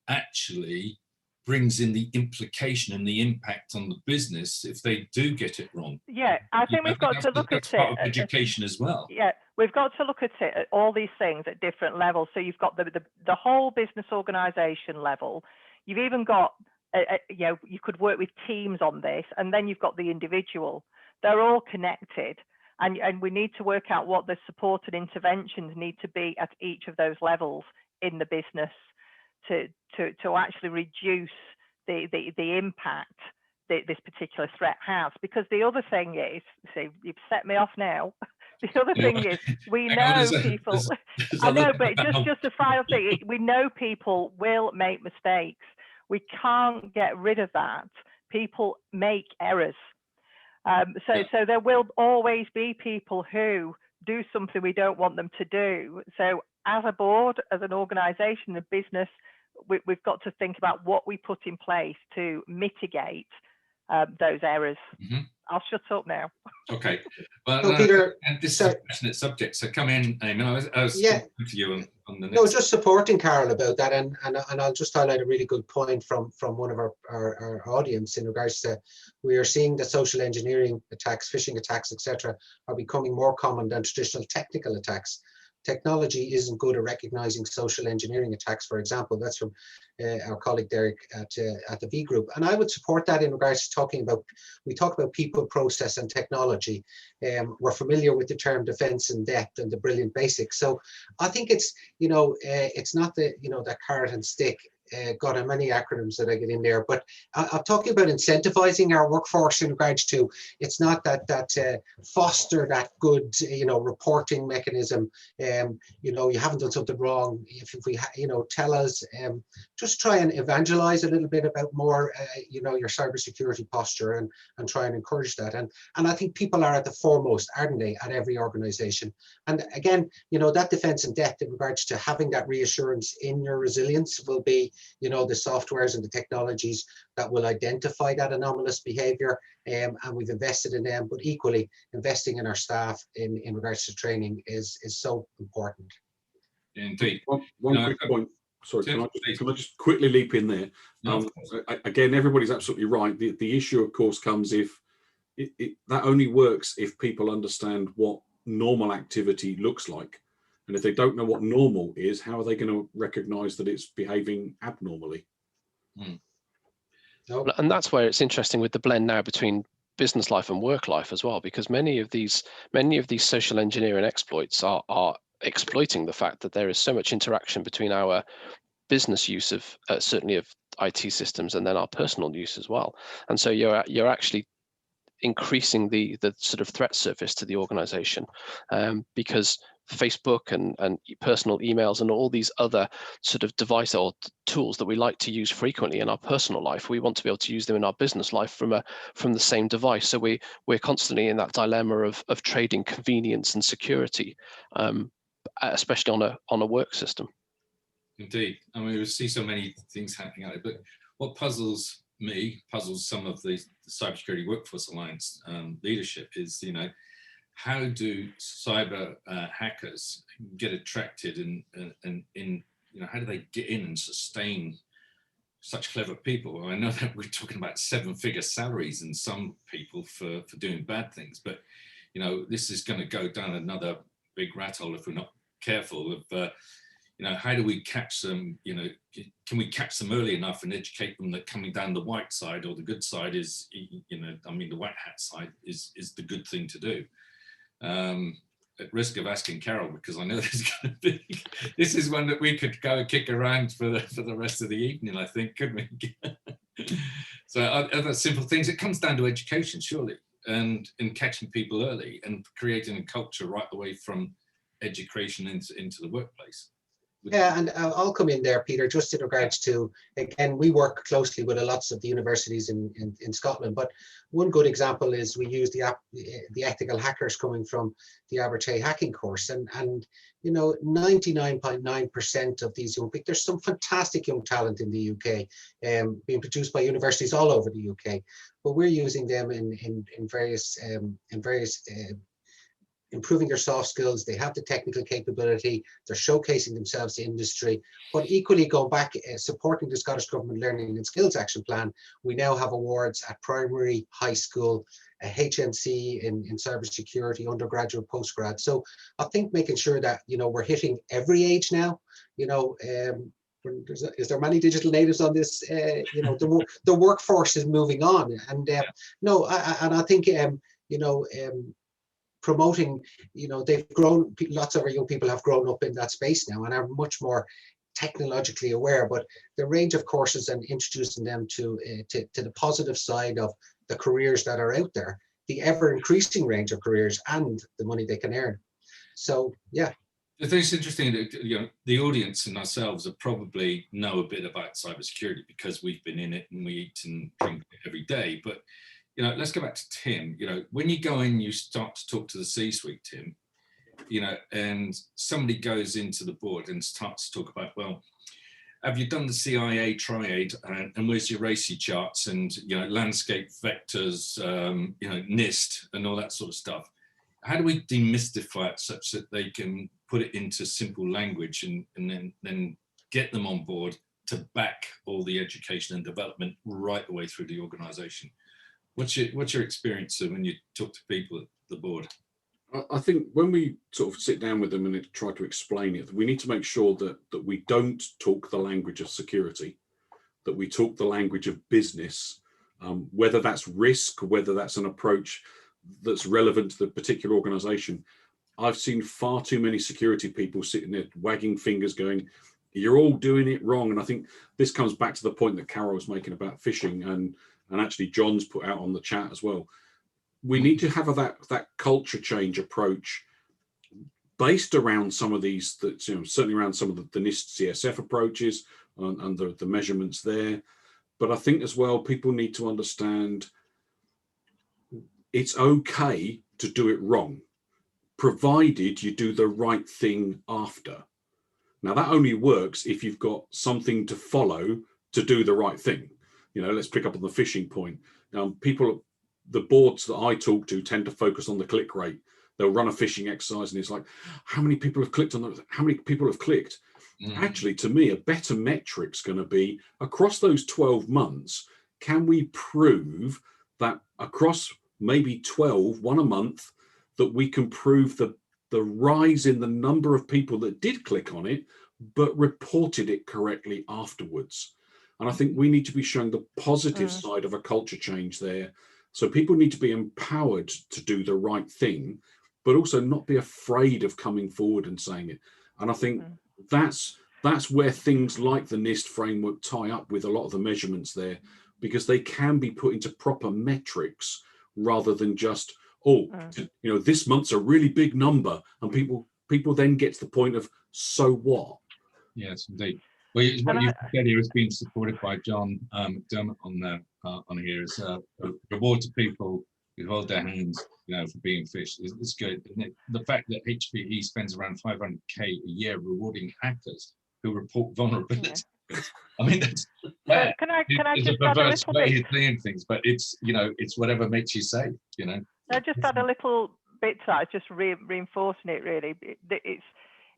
[SPEAKER 2] actually brings in the implication and the impact on the business if they do get it wrong.
[SPEAKER 3] Yeah, I think we've got to look at it.
[SPEAKER 2] Part of education as well.
[SPEAKER 3] Yeah, we've got to look at it at all these things at different levels. So you've got the whole business organization level. You've even got you could work with teams on this, and then you've got the individual. They're all connected, and we need to work out what the support and interventions need to be at each of those levels in the business to actually reduce the impact that this particular threat has. Because the other thing is, see, you've set me off now. The other thing is, we know people. I know, but just a final thing. We know people will make mistakes. We can't get rid of that. People make errors. So there will always be people who do something we don't want them to do. So as a board, as an organisation, a business, we've got to think about what we put in place to mitigate those errors. Mm-hmm. I'll shut up now.
[SPEAKER 2] Okay. Well,
[SPEAKER 1] Peter,
[SPEAKER 2] and this is a passionate subject, so come in, Eamon. I was talking to you on the next.
[SPEAKER 1] No, just supporting Carol about that, and I'll just highlight a really good point from one of our audience in regards to, we are seeing that social engineering attacks, phishing attacks, etc., are becoming more common than traditional technical attacks. Technology isn't good at recognizing social engineering attacks, for example. That's from our colleague Derek at the V Group. And I would support that in regards to we talk about people, process, and technology. We're familiar with the term defense in depth and the brilliant basics. So I think it's, it's not that carrot and stick. God, how many acronyms that I get in there, but I'm talking about incentivizing our workforce in regards to, it's not that foster that good, reporting mechanism. You haven't done something wrong. If we, tell us, just try and evangelize a little bit about more, your cybersecurity posture and try and encourage that. And I think people are at the foremost, aren't they, at every organization. And again, that defense in depth in regards to having that reassurance in your resilience will be, the softwares and the technologies that will identify that anomalous behavior, and we've invested in them, but equally investing in our staff in regards to training is so important.
[SPEAKER 2] Indeed.
[SPEAKER 5] One quick point. Sorry, can I just quickly leap in there? No, again, everybody's absolutely right. The issue, of course, comes if that only works if people understand what normal activity looks like. And if they don't know what normal is, how are they going to recognize that it's behaving abnormally?
[SPEAKER 1] Nope.
[SPEAKER 4] And that's where it's interesting with the blend now between business life and work life as well, because many of these social engineering exploits are exploiting the fact that there is so much interaction between our business use of certainly of IT systems and then our personal use as well. And so you're actually increasing the sort of threat surface to the organization, because Facebook and personal emails and all these other sort of device or tools that we like to use frequently in our personal life, we want to be able to use them in our business life from the same device. So we're constantly in that dilemma of trading convenience and security, especially on a work system.
[SPEAKER 2] Indeed. I mean, we see so many things happening out there, but what puzzles me, puzzles some of the Cybersecurity Workforce Alliance leadership is, you know, how do cyber hackers get attracted and in, you know, how do they get in and sustain such clever people? Well, I know that we're talking about 7-figure salaries in some people for doing bad things, but, you know, this is going to go down another big rat hole if we're not careful of, you know, how do we catch them? You know, can we catch them early enough and educate them that coming down the white side or the good side is, you know, I mean, the white hat side is the good thing to do. At risk of asking Carol, because I know there's going to be, this is one that we could go and kick around for the rest of the evening, I think, couldn't we? So other simple things, it comes down to education, surely, and in catching people early and creating a culture right the way from education into the workplace.
[SPEAKER 1] Yeah, and I'll come in there, Peter, just in regards to, again, we work closely with lots of the universities in Scotland, but one good example is we use the ethical hackers coming from the Abertay hacking course, and you know, 99.9% of these young people, there's some fantastic young talent in the UK, being produced by universities all over the UK, but we're using them in various improving their soft skills. They have the technical capability, they're showcasing themselves to industry, but equally going back, supporting the Scottish Government Learning and Skills Action Plan. We now have awards at primary, high school, HNC in cybersecurity, undergraduate, postgrad. So I think making sure that, you know, we're hitting every age now, you know, is there many digital natives on this? You know, the workforce is moving on, and no, and I think, you know, promoting, you know, they've grown, lots of our young people have grown up in that space now and are much more technologically aware, but the range of courses and introducing them to the positive side of the careers that are out there, the ever increasing range of careers and the money they can earn. So, yeah.
[SPEAKER 2] I think it's interesting that, you know, the audience and ourselves are probably know a bit about cybersecurity because we've been in it and we eat and drink it every day, but you know, let's go back to Tim. You know, when you go in, you start to talk to the C-suite, Tim, you know, and somebody goes into the board and starts to talk about, well, have you done the CIA triad and where's your RACI charts and, you know, landscape vectors, you know, NIST and all that sort of stuff. How do we demystify it such that they can put it into simple language and then get them on board to back all the education and development right the way through the organization? What's your experience when you talk to people at the board?
[SPEAKER 5] I think when we sort of sit down with them and try to explain it, we need to make sure that we don't talk the language of security, that we talk the language of business, whether that's risk, whether that's an approach that's relevant to the particular organization. I've seen far too many security people sitting there wagging fingers going, you're all doing it wrong. And I think this comes back to the point that Carol was making about phishing and actually John's put out on the chat as well. We need to have that culture change approach based around some of these, that, you know, certainly around some of the NIST CSF approaches and the measurements there. But I think as well, people need to understand it's okay to do it wrong, provided you do the right thing after. Now, that only works if you've got something to follow to do the right thing. You know, let's pick up on the phishing point. People, the boards that I talk to tend to focus on the click rate. They'll run a phishing exercise and it's like, how many people have clicked on that? How many people have clicked? Actually, to me, a better metric's going to be across those 12 months, can we prove that across maybe 12, one a month, that we can prove the rise in the number of people that did click on it, but reported it correctly afterwards. And I think we need to be showing the positive side of a culture change there. So people need to be empowered to do the right thing, but also not be afraid of coming forward and saying it. And I think that's where things like the NIST framework tie up with a lot of the measurements there, because they can be put into proper metrics rather than just, you know, this month's a really big number, and people then get to the point of, so what?
[SPEAKER 2] Yes, indeed. Well, what you've said here has been supported by John McDermott on here. Is a reward to people who hold their hands, you know, for being fished. It's good, isn't it? The fact that HPE spends around 500k a year rewarding hackers who report vulnerability. I mean, that's
[SPEAKER 3] So can I
[SPEAKER 2] it's
[SPEAKER 3] just
[SPEAKER 2] a
[SPEAKER 3] add a
[SPEAKER 2] perverse
[SPEAKER 3] little
[SPEAKER 2] way
[SPEAKER 3] bit?
[SPEAKER 2] of doing things, but it's, you know, it's whatever makes you safe, you know.
[SPEAKER 3] I just add a little bit to that. It's just reinforcing it really.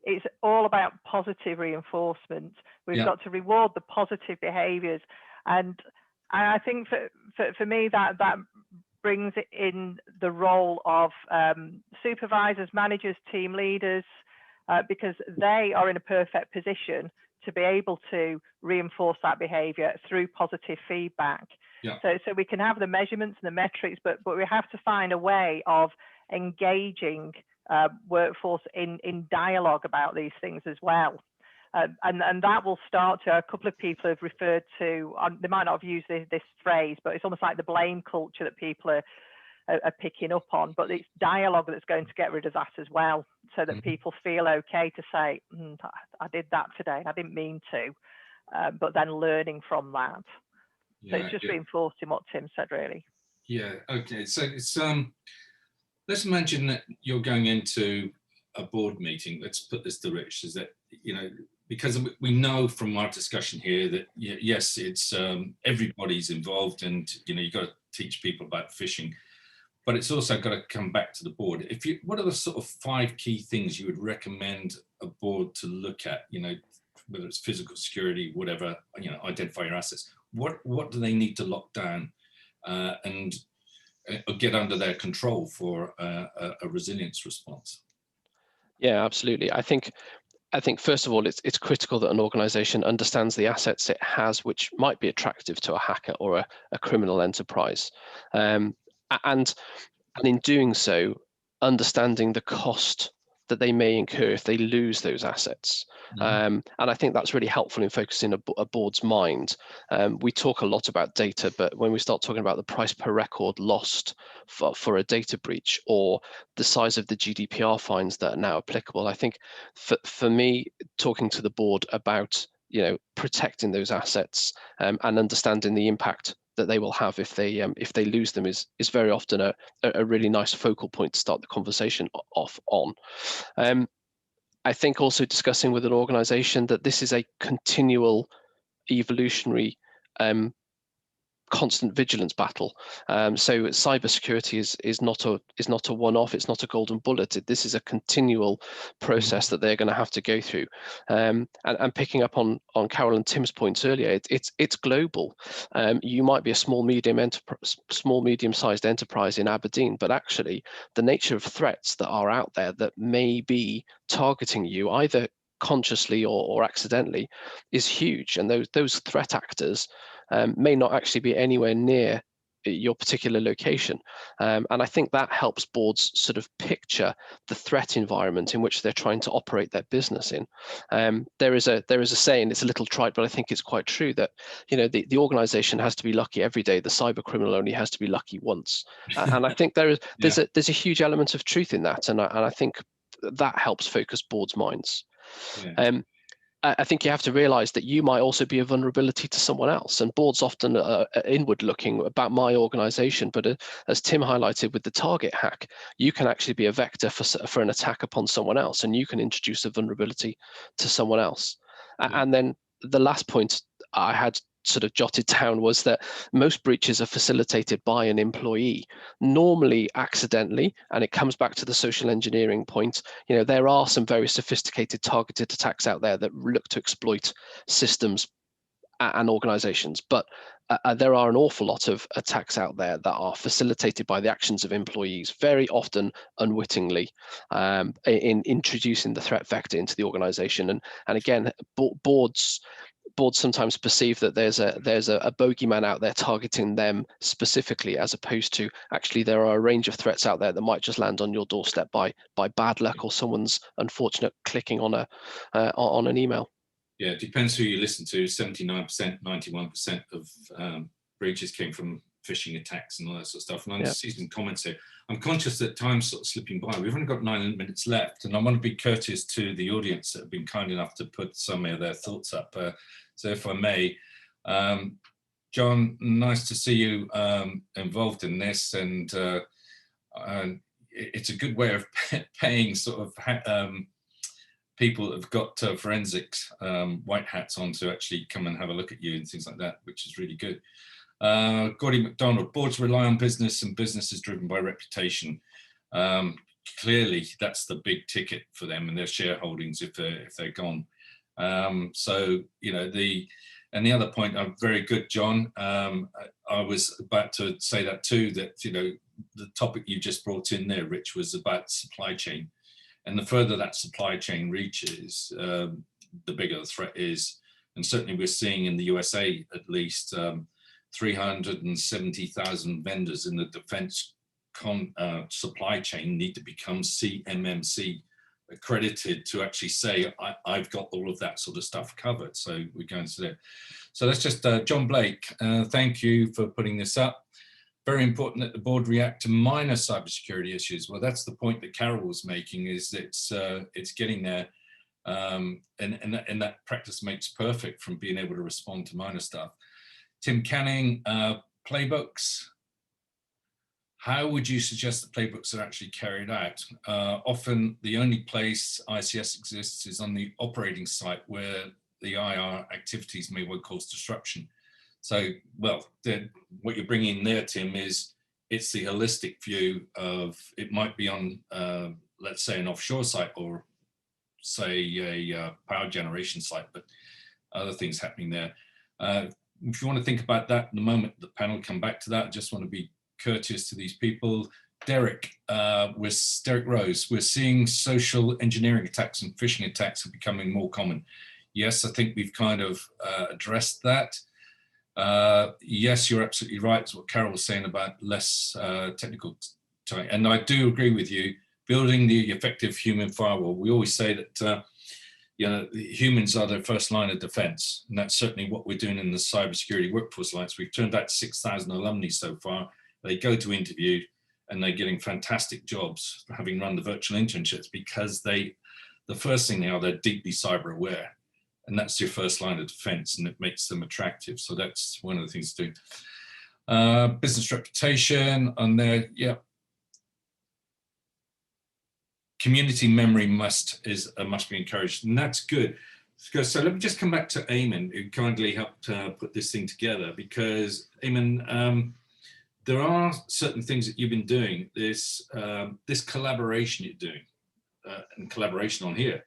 [SPEAKER 3] It's all about positive reinforcement. We've got to reward the positive behaviours, and I think for me that brings in the role of supervisors, managers, team leaders, because they are in a perfect position to be able to reinforce that behaviour through positive feedback.
[SPEAKER 2] Yeah.
[SPEAKER 3] So we can have the measurements and the metrics, but we have to find a way of engaging workforce in dialogue about these things as well. And that will start to, a couple of people have referred to, they might not have used this phrase, but it's almost like the blame culture that people are picking up on, but it's dialogue that's going to get rid of that as well, so that people feel okay to say, I did that today, I didn't mean to, but then learning from that. So it's just reinforcing what Tim said, really. Yeah,
[SPEAKER 2] okay. So it's let's imagine that you're going into a board meeting. Let's put this to Rich, is that, you know, because we know from our discussion here that yes, it's everybody's involved, and you know, you've got to teach people about phishing, but it's also got to come back to the board. What are the sort of 5 key things you would recommend a board to look at? You know, whether it's physical security, whatever, you know, identify your assets. What do they need to lock down and get under their control for a resilience response?
[SPEAKER 4] Yeah, absolutely. I think first of all, it's critical that an organization understands the assets it has, which might be attractive to a hacker or a criminal enterprise. And in doing so, understanding the cost that they may incur if they lose those assets. And I think that's really helpful in focusing a board's mind. We talk a lot about data, but when we start talking about the price per record lost for a data breach, or the size of the GDPR fines that are now applicable, I think for me, talking to the board about, you know, protecting those assets and understanding the impact that they will have if they lose them is very often a really nice focal point to start the conversation off on. I think also discussing with an organization that this is a continual evolutionary constant vigilance battle. So cybersecurity is not a one-off. It's not a golden bullet. This is a continual process that they're going to have to go through. And picking up on Carol and Tim's points earlier, it's global. You might be a small medium-sized enterprise in Aberdeen, but actually the nature of threats that are out there that may be targeting you either consciously or accidentally is huge, and those threat actors may not actually be anywhere near your particular location. And I think that helps boards sort of picture the threat environment in which they're trying to operate their business in. There is a saying, it's a little trite, but I think it's quite true, that, you know, the organization has to be lucky every day. The cyber criminal only has to be lucky once. And I think there's a huge element of truth in that. And I think that helps focus boards' minds. I think you have to realize that you might also be a vulnerability to someone else, and boards often are inward looking about my organization, but as Tim highlighted with the target hack, you can actually be a vector for an attack upon someone else, and you can introduce a vulnerability to someone else. And then the last point I had sort of jotted down was that most breaches are facilitated by an employee, normally accidentally, and it comes back to the social engineering point. You know, there are some very sophisticated targeted attacks out there that look to exploit systems and organizations, but there are an awful lot of attacks out there that are facilitated by the actions of employees, very often unwittingly, in introducing the threat vector into the organization. And again, boards sometimes perceive that there's a bogeyman out there targeting them specifically, as opposed to actually there are a range of threats out there that might just land on your doorstep by bad luck or someone's unfortunate clicking on an email.
[SPEAKER 2] Yeah, it depends who you listen to. 79%, 91% of breaches came from phishing attacks and all that sort of stuff. And I see some comments here. I'm conscious that time's sort of slipping by. We've only got 9 minutes left, and I want to be courteous to the audience that have been kind enough to put some of their thoughts up. So if I may, John, nice to see you involved in this, and it's a good way of paying people that have got forensics white hats on to actually come and have a look at you and things like that, which is really good. Gordy McDonald, boards rely on business and business is driven by reputation. Clearly, that's the big ticket for them and their shareholdings if they're gone. So, you know, the other point, very good, John. I was about to say that too, that, you know, the topic you just brought in there, Rich, was about supply chain. And the further that supply chain reaches, the bigger the threat is. And certainly we're seeing in the USA, at least, 370,000 vendors in the defense supply chain need to become CMMC accredited to actually say, I've got all of that sort of stuff covered. So we're going to there. So that's just John Blake. Thank you for putting this up. Very important that the board react to minor cybersecurity issues. Well, that's the point that Carol was making, is that it's getting there. And that practice makes perfect from being able to respond to minor stuff. Tim Canning, playbooks. How would you suggest the playbooks are actually carried out? Often the only place ICS exists is on the operating site where the IR activities may well cause disruption. So, well, what you're bringing there, Tim, is it's the holistic view of, it might be on, let's say, an offshore site or say a power generation site, but other things happening there. If you want to think about that in a moment, the panel come back to that. I just want to be courteous to these people. Derek Rose, we're seeing social engineering attacks and phishing attacks are becoming more common. Yes, I think we've kind of addressed that. Yes, you're absolutely right. It's what Carol was saying about less technical time. And I do agree with you, building the effective human firewall. We always say that you know, humans are their first line of defense. And that's certainly what we're doing in the Cybersecurity Workforce Alliance. We've turned out 6,000 alumni so far. They go to interview and they're getting fantastic jobs for having run the virtual internships, because the first thing they're deeply cyber aware. And that's your first line of defense, and it makes them attractive. So that's one of the things to do. Business reputation on there, yeah. Community memory must be encouraged, and that's good. So let me just come back to Eamon, who kindly helped put this thing together, because Eamon, there are certain things that you've been doing. This collaboration you're doing, and collaboration on here.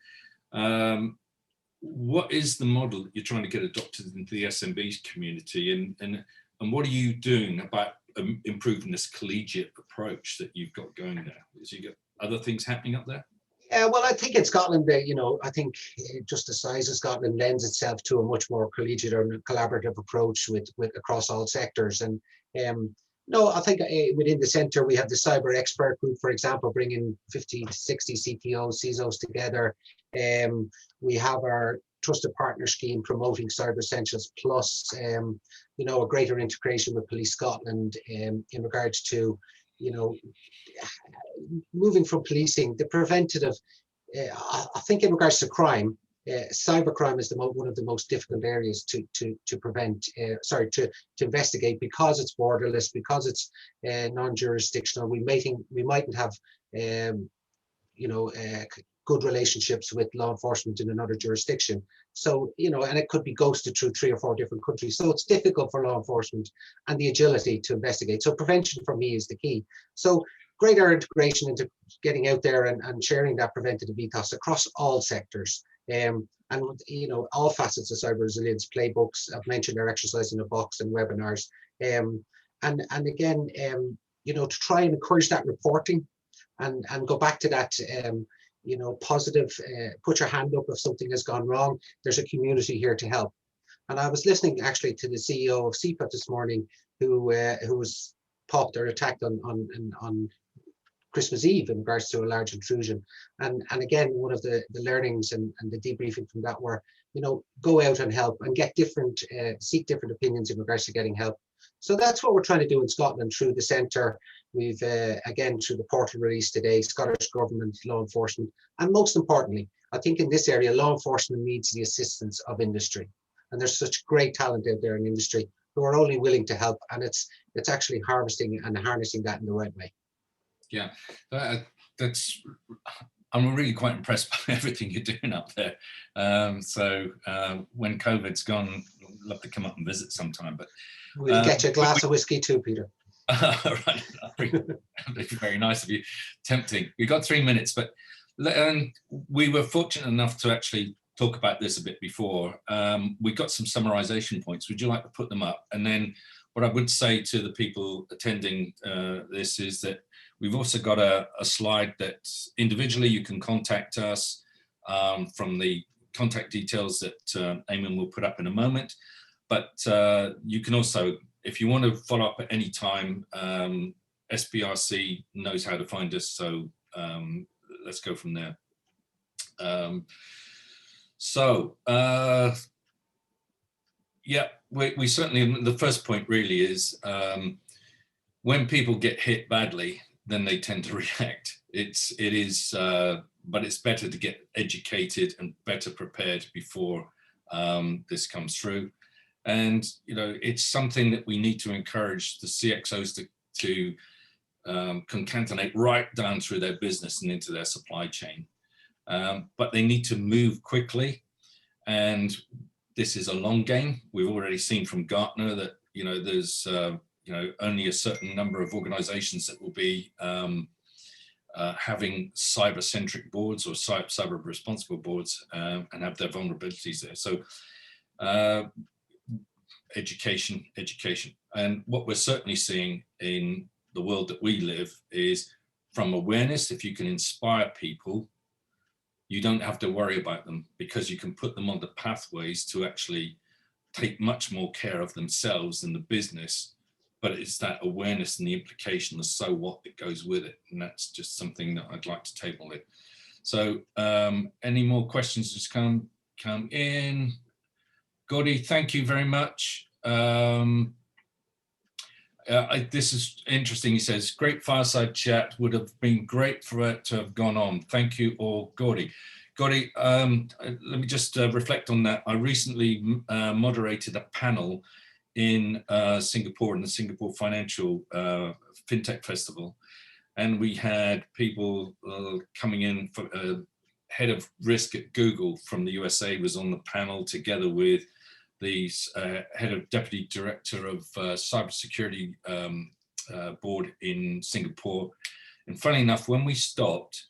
[SPEAKER 2] What is the model that you're trying to get adopted into the SMB community, and what are you doing about improving this collegiate approach that you've got going there? Is you got other things happening up there?
[SPEAKER 1] Yeah, well, I think in Scotland, you know, I think just the size of Scotland lends itself to a much more collegiate or collaborative approach with across all sectors. And no, I think within the centre we have the cyber expert group, for example, bringing 50 to 60 CTOs, CISOs together. We have our trusted partner scheme promoting Cyber Essentials Plus, you know, a greater integration with Police Scotland in regards to, you know, moving from policing, the preventative. I think in regards to crime, cybercrime is one of the most difficult areas to prevent. To investigate, because it's borderless, because it's non-jurisdictional. We mightn't have you know, good relationships with law enforcement in another jurisdiction. So, you know, and it could be ghosted through 3 or 4 different countries. So it's difficult for law enforcement and the agility to investigate. So prevention for me is the key. So greater integration into getting out there and sharing that preventative ethos across all sectors. And, you know, all facets of cyber resilience, playbooks. I've mentioned our exercise in a box and webinars. And again, you know, to try and encourage that reporting and go back to that, you know, positive, put your hand up if something has gone wrong. There's a community here to help. And I was listening actually to the CEO of CPAT this morning, who was popped or attacked on Christmas Eve in regards to a large intrusion. And again, one of the learnings and the debriefing from that were, you know, go out and help and get different, seek different opinions in regards to getting help. So that's what we're trying to do in Scotland through the centre. We've, again, through the portal release today, Scottish Government, law enforcement, and most importantly, I think in this area, law enforcement needs the assistance of industry. And there's such great talent out there in industry who are only willing to help, and it's actually harvesting and harnessing that in the right way.
[SPEAKER 2] Yeah, I'm really quite impressed by everything you're doing up there. So when COVID's gone, I'd love to come up and visit sometime. But
[SPEAKER 1] we'll get you a glass of whiskey too, Peter.
[SPEAKER 2] Right, that'd be very nice of you. Tempting. We've got 3 minutes, but we were fortunate enough to actually talk about this a bit before. We got some summarization points. Would you like to put them up? And then what I would say to the people attending this is that we've also got a slide that individually you can contact us from the contact details that Eamon will put up in a moment. But you can also, if you want to follow up at any time, SBRC knows how to find us. So let's go from there. Yeah, we certainly, the first point really is when people get hit badly, then they tend to react. But it's better to get educated and better prepared before this comes through. And, you know, it's something that we need to encourage the CXOs to concatenate right down through their business and into their supply chain. But they need to move quickly. And this is a long game. We've already seen from Gartner that, you know, there's, you know, only a certain number of organizations that will be having cyber-centric boards or cyber responsible boards and have their vulnerabilities there. So education. And what we're certainly seeing in the world that we live is from awareness. If you can inspire people, you don't have to worry about them because you can put them on the pathways to actually take much more care of themselves than the business. But it's that awareness and the implication, the so what that goes with it. And that's just something that I'd like to table it. So any more questions just come in. Gordy, thank you very much. This is interesting. He says, great fireside chat, would have been great for it to have gone on. Thank you all, Gordy. Gordy, let me just reflect on that. I recently moderated a panel in Singapore, in the Singapore Financial FinTech Festival. And we had people coming in, for, head of risk at Google from the USA was on the panel together with the head of deputy director of cybersecurity board in Singapore. And funny enough, when we stopped,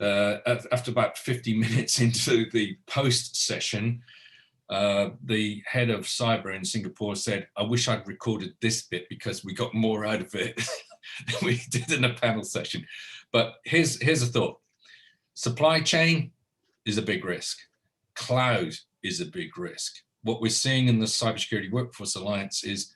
[SPEAKER 2] after about 50 minutes into the post session, the head of cyber in Singapore said, I wish I'd recorded this bit because we got more out of it than we did in a panel session. But here's a thought. Supply chain is a big risk. Cloud is a big risk. What we're seeing in the Cybersecurity Workforce Alliance is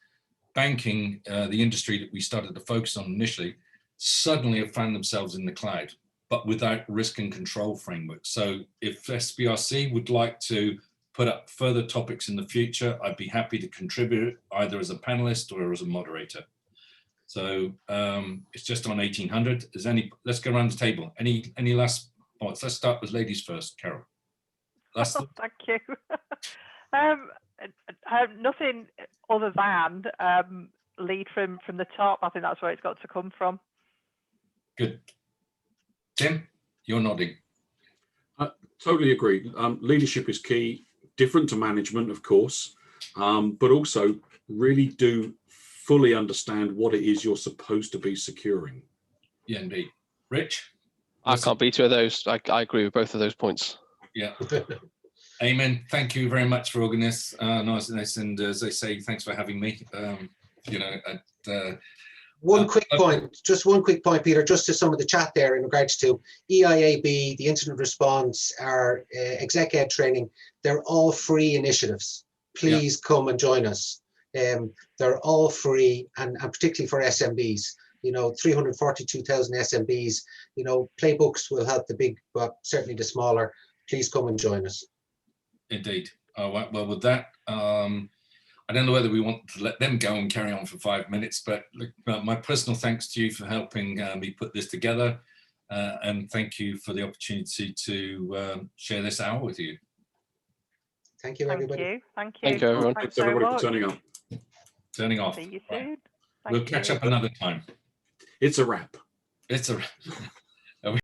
[SPEAKER 2] banking, the industry that we started to focus on initially, suddenly have found themselves in the cloud, but without risk and control framework. So if SBRC would like to put up further topics in the future, I'd be happy to contribute either as a panelist or as a moderator. So it's just on 1800. Let's go around the table. Any last points? Let's start with ladies first, Carol.
[SPEAKER 3] Thank you. I have nothing other than lead from the top. I think that's where it's got to come from.
[SPEAKER 2] Good. Tim, you're nodding.
[SPEAKER 5] Totally agree. Leadership is key, different to management, of course, but also really do fully understand what it is you're supposed to be securing.
[SPEAKER 2] Yeah, indeed. Rich?
[SPEAKER 4] I can't beat two of those. I agree with both of those points.
[SPEAKER 2] Yeah. Amen. Thank you very much for organising this, and as I say, thanks for having me. You know,
[SPEAKER 1] one quick point, Peter, just to some of the chat there in regards to EIAB, the incident response, our exec ed training, they're all free initiatives. Please come and join us. They're all free, and particularly for SMBs. You know, 342,000 SMBs, you know, playbooks will help the big, but certainly the smaller. Please come and join us.
[SPEAKER 2] Indeed. Well, with that, I don't know whether we want to let them go and carry on for 5 minutes, but look, my personal thanks to you for helping me put this together, and thank you for the opportunity to share this hour with you.
[SPEAKER 1] Thank you, everybody.
[SPEAKER 3] Thank you.
[SPEAKER 4] Thank you, everyone.
[SPEAKER 5] Thanks everybody for turning up.
[SPEAKER 2] Turning off.
[SPEAKER 3] See you soon.
[SPEAKER 2] We'll catch up another time.
[SPEAKER 5] It's a wrap.
[SPEAKER 2] It's a wrap.